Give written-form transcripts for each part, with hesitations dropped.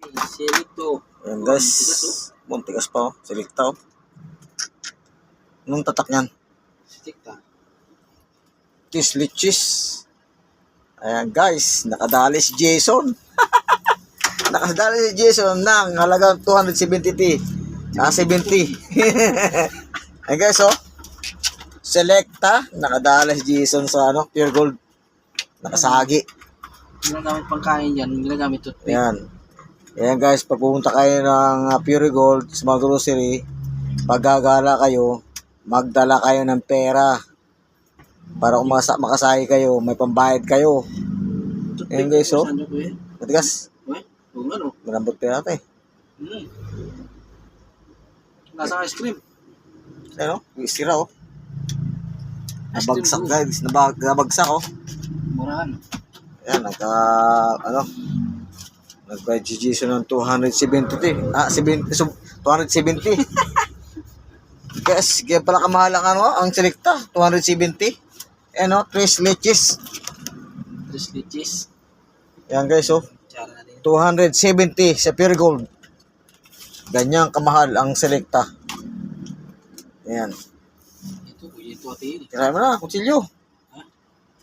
Selecto. Ayan guys. Muntigas pa oh. Selecta oh. Anong tatak niyan? Selecta. Lichis. Ayan guys. Nakadali si Jason. Nakadali si Jason ng halagang 270. 70. Ayan guys oh. Selecta. Nakadali si Jason sa pure gold. Nakasagi. Ginagamit pang kain dyan. Ginagamit toothpick. Ayan. Ayan guys, pag pumunta kayo ng Pure Gold sa mga grocery, pag gagala kayo, magdala kayo ng pera para kung makasahi kayo, may pambayad kayo. Ayan guys, oh. Matigas. Oo nga no. Malambot pa natin. Nasa ice cream. Ayan oh, istira oh. Nabagsak guys, nabagsak oh. Murahan. Ayan, nagpa-GGso ng 270. 270. Guys, kaya pala kamahal ang selecta, 270. Ayan o, 3 leches. 3 leches. Ayan guys o, 270 sa pure gold. Ganyan kamahal ang selecta. Ayan. Ito ati. Tirahin mo na, kutsilyo.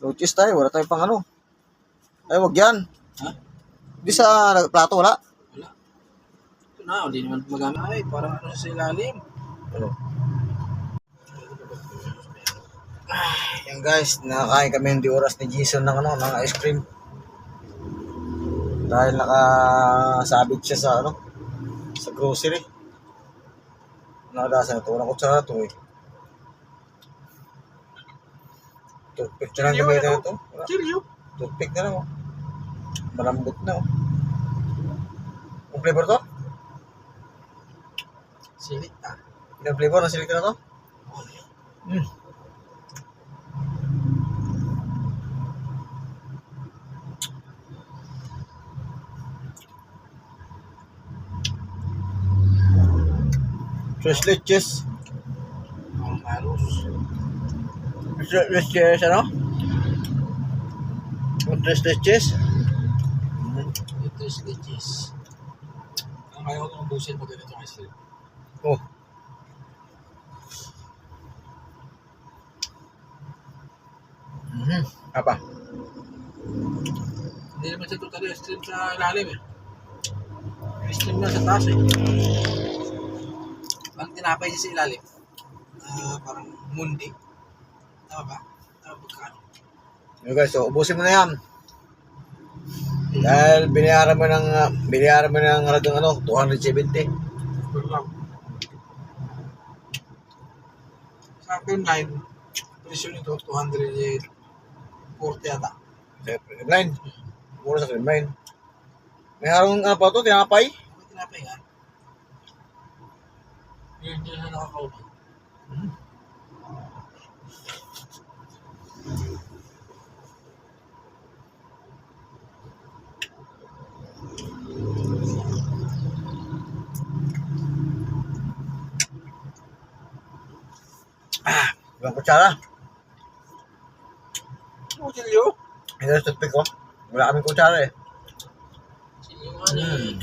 Luchis tayo, wala tayong pang Ay, wag yan. Ha? Di sa plato, wala? Wala. Ito na, hindi naman magamit. Ay, parang sa ilalim. Ano? Yan guys, nakakain kami hindi oras ni Jason ng ng ice cream. Dahil nakasabit siya sa sa grocery. Nakadasan ito, walang kutsara ito eh. Toothpick na lang gamitin ito. Toothpick na lang oh. Malambot na oh. Ang flavor to? Selecta. Ilang flavor ng silik na to? Tres leches. Ang maros. Tres leches Tres leches. 3 leches. Ang kaya ko itong ubusin pag ganito ang ice cream. Oh. Apa? Hindi naman siya total ice cream sa ilalim eh. Ice cream na sa taas eh. Parang tinapay siya sa ilalim. Parang mundi. Tama ba? Tama pagkano? Okay guys, so ubusin mo na yan. Dahil binayaran mo ng halagang 270. Sa akin line, presyo nito 240 ata. Line. Mura sa line. May harong pa to, tinapay. May tinapay nga. Yun na nakakaubay. Ibang kutsara. Kutsilyo? Ito yung toothpick ko. Wala kaming kutsara eh. Kutsilyo nga na eh.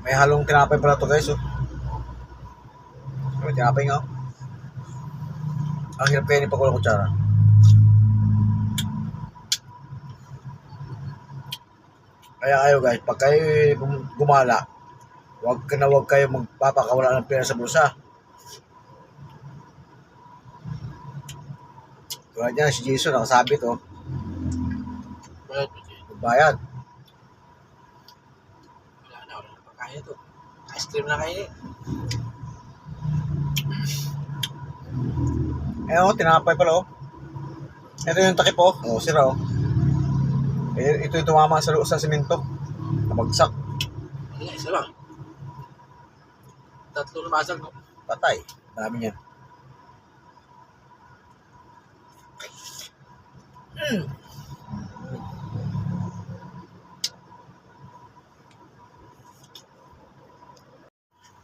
May halong tinapay pala to guys oh. May tinapay nga oh. Ang hirap kayo ni pag walang kutsara. Kaya kayo guys, pag kayo gumala, wag kayo magpapakawala ng pera sa bulsa. Tulad niya, si Jason nakasabit oh. Bayad mo siya. Bayad. Wala na pagkaya to. Ice cream na kayo eh. Eh oh, tinapay pala oh. Ito yung takip oh. Oh, sira oh. Ito yung tumama sa semento. Nabagsak. Wala, isa lang. 3 na basag no? Patay. Dami yan.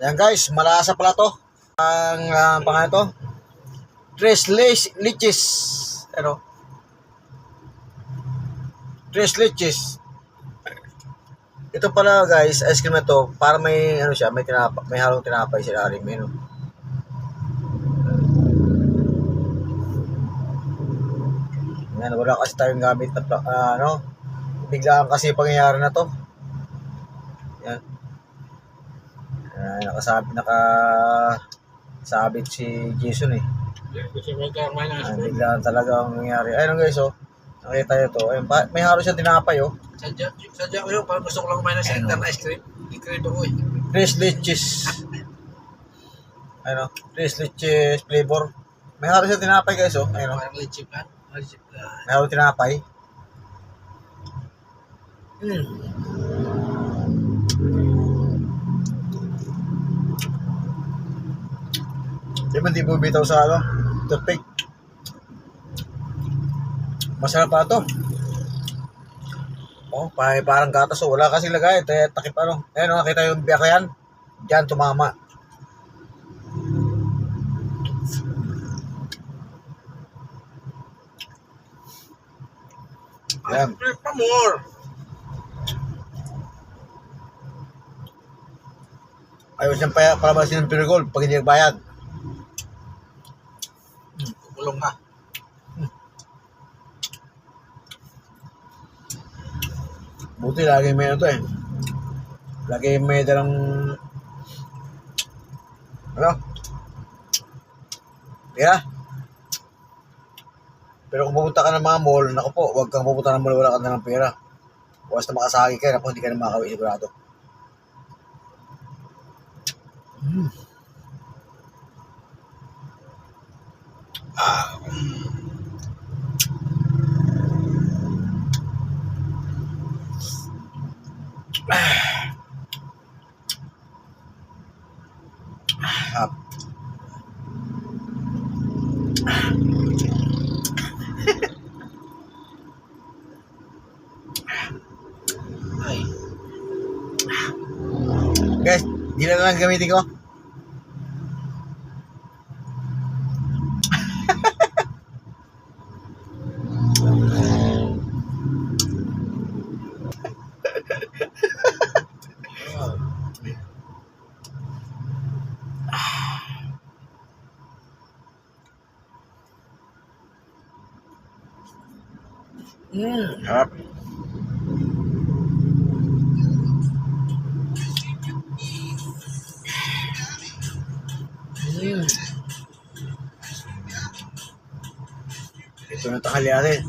Yan guys, malasa pala to. Ang pangalan to. Tres leches. Ano? 3 leches. Ito pala guys, ice cream na to, para may ano siya, may halong tinapay sa ilalim, no? Yan, wala kasi tayong gamit na ano, biglaan kasi pangyayari na to. Yan. Nakasabit si Jason eh. Biglaan talaga ang nangyari. Ayun guys, oh. Nakita nyo to. Ayun, may halo siyang tinapay, oh. Sadya ko yun, parang gusto ko lang kumain ng center na ice cream. I-crave ako eh. Tres leches. Ano? Tres leches flavor. May halo siyang tinapay guys, oh. Ayun, oh. Parang leche plan. Leche plan. May halo tinapay. Di ba hindi bumitaw sa ano? Toothpick. Masarap pa to. Oh, parang gatas. Oh. Wala kasi lagay. Takip ano. Ayun, nakita yung biyak yan. Diyan tumama. Yan. Ice cream pa more. Ayaw siyang palabasin ng pure gold pag hindi nagbayad. Kulong ka. Buti lagi may ano to eh. Lagi may dalang ano? Pera. Pero kung pupunta ka ng mga mall, naku po, huwag kang pupunta ng mall, wala ka na ng pera. Bukas na makasagi ka, naku, hindi ka na makakawi sigurado. Ay. Guys, di na lang gamitin ko. Harap. Ito na tanghalian.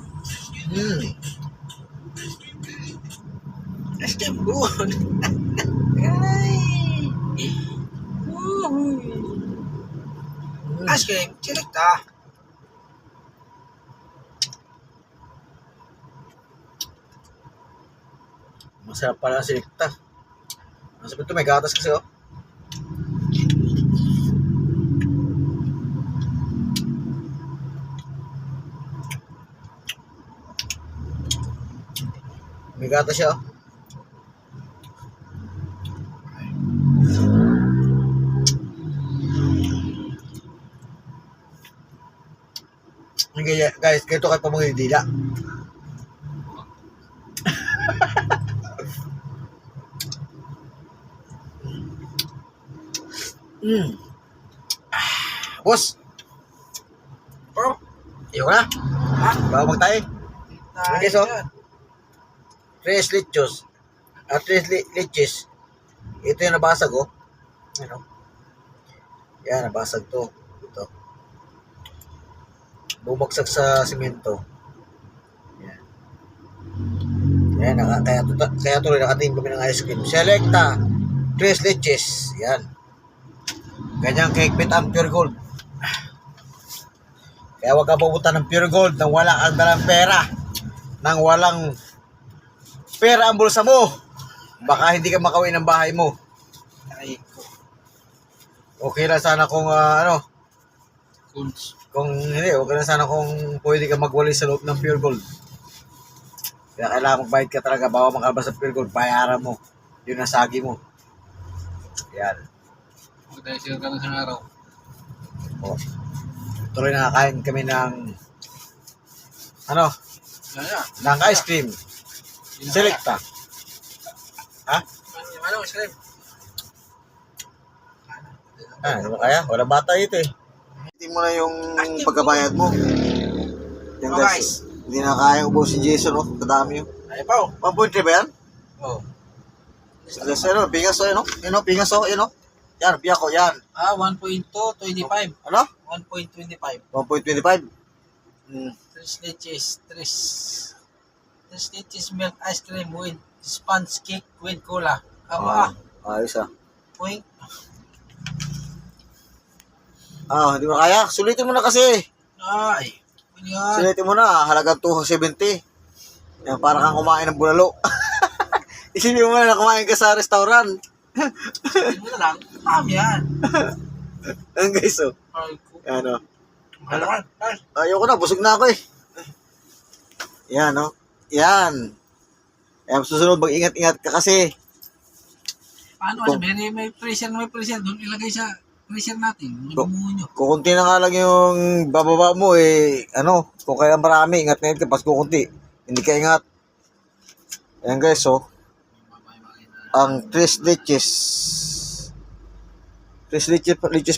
Ice cream good. Ay. Ice cream, selecta. Masarap pala ang selecta. Masarap ito, may gatas kasi oh. May gatas siya oh. Guys, ganito kayo pa mga dila. Boss. Oh, Iyo ka na? ha? Bago magtayo. Okay, so. Tres leches. Tres leches. Ito yung nabasag, oh. Ano? Yan, nabasag to. Ito. Bumagsak sa simento. Yan. Yan, kaya tuloy nakatingin kami ng ice cream. Selecta. Tres leches. Yan. Ganyang cake with ang pure gold. Kaya huwag ka pupunta ng pure gold nang wala kang dalang pera. Nang walang pera ang bulsa mo. Baka hindi ka makauwi ng bahay mo. Ay, Okay lang sana kung ano. Kunz. Kung hindi, okay lang sana kung pwede ka magwali sa loob ng pure gold. Kaya kailangan magbayad ka talaga. Bawa makalabas sa pure gold, bayaran mo. Yung nasagi mo. Yan. Dahil sila ka ng araw. O. Tuloy nakakain kami ng ano? Yan. Ng ice cream. Selecta. Ha? Ano, ice cream? Ano ba kaya? Walang bata ito eh. Hindi mo na yung pagkabayad mo. Yan Oh, guys. Hindi na kaya ubusin si Jason, oh. Kadami yun. Ay, Pao. 1.3 ba yan? Oh. Sige, ano, pingas o, yun, yun, pingas o, yun, yan, biyak ko, yan. 1.225. Ano? 1.25. 1.25. 3 leches. 3 leches milk ice cream with sponge cake with cola. Aba, Ayos ah. point. Hindi mo kaya? Sulitin mo na kasi. Ay, yan. Sulitin mo na, halagang 270. Yan, para kang kumain ng bulalo. Isipin mo na kumain ka sa restaurant. Hindi mo na lang. Yan. Yan guys, oh. Ay, ko. Yan, oh. Malakan. Ay. Ayoko na, busog na ako eh. Yan, oh. Yan. Yan, susunod, mag-ingat-ingat ka kasi. Paano kasi may pressure doon ilagay sa pressure natin. Nyo. Kukunti na nga lang yung bababa mo eh. Kung kaya marami, ingat na ito. Pas kukunti. Hindi ka ingat. Yan guys, oh. Ang 3 leches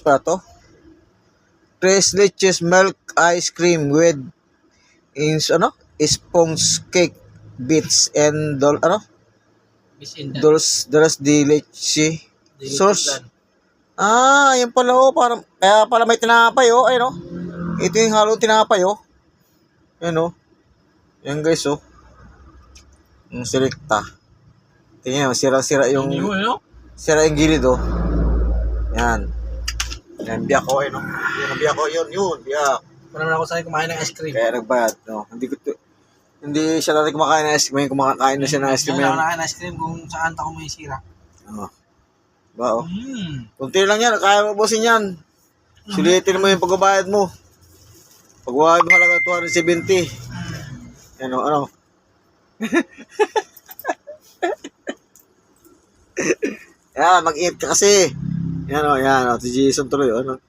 pa to. 3 leches milk ice cream with sponge cake bits and dulce de leche sauce. Yan pala oh, parang kaya pala may tinapay oh, ayun oh. Ito yung halong tinapay oh. Yan oh. Yan guys oh. Yung selecta. Tingnan mo, sira-sira yung sira yung gilid oh. Yan. Yan, biyak ko ayun oh. Yan, biyak ko yun, biyak. Wala na ako sanay kumain ng ice cream. Kaya nagbayad, no. Hindi siya dati kumakain ng ice cream, kumakain na siya ng ice cream. Wala ako ng ice cream kung saan ako may sira. Ba oh. Kunti lang yan, kaya mo busin yan. Sulitin mo yung pagbabayad mo. Pagbabayad mo halaga 270. Yan o, ano. Yan, mag-ingat ka kasi. Yan o, si Jason tuloy, ano.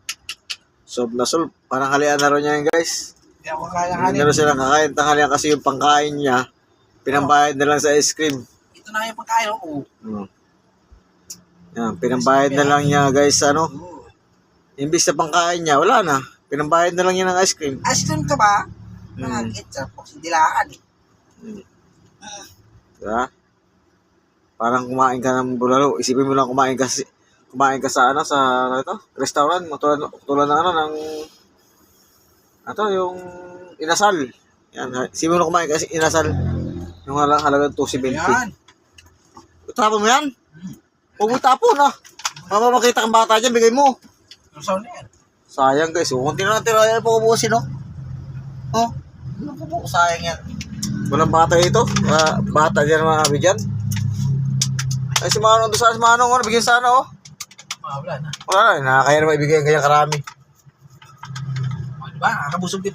Solve na solve. Parang halian na rin niya yan, guys. Hindi ako kaya Hindi na rin silang kakain. Tanghalian kasi yung pangkain niya, pinambayad na lang sa ice cream. Ito na yung pagkain, oo. Yan, pinambayad na lang niya, guys, ano. Imbis na pangkain niya, wala na. Pinambayad na lang niya ng ice cream. Ice cream ka ba? Ketchup, dilaan eh. Diba? Parang kumain ka ng bulalo. Isipin mo lang kumain ka sa restaurant, tulad ng yung inasal. Yan, isipin mo lang kumain ka sa inasal. Yung halagang 270. Yan. Tapon mo yan? Huwag mo tapon ah. Makita kang bata dyan, bigay mo. Lusaw na yan. Sayang guys, kunti na natin ay pukubusin no. Sayang yan. Walang bata ito. Bata dyan mga bigyan. Ay si Manong doon sa Manong, bigyan sana oh. Wala na. Wala na, nakakaya na maibigay ang kanyang karami. Diba? Nakakabusog dito.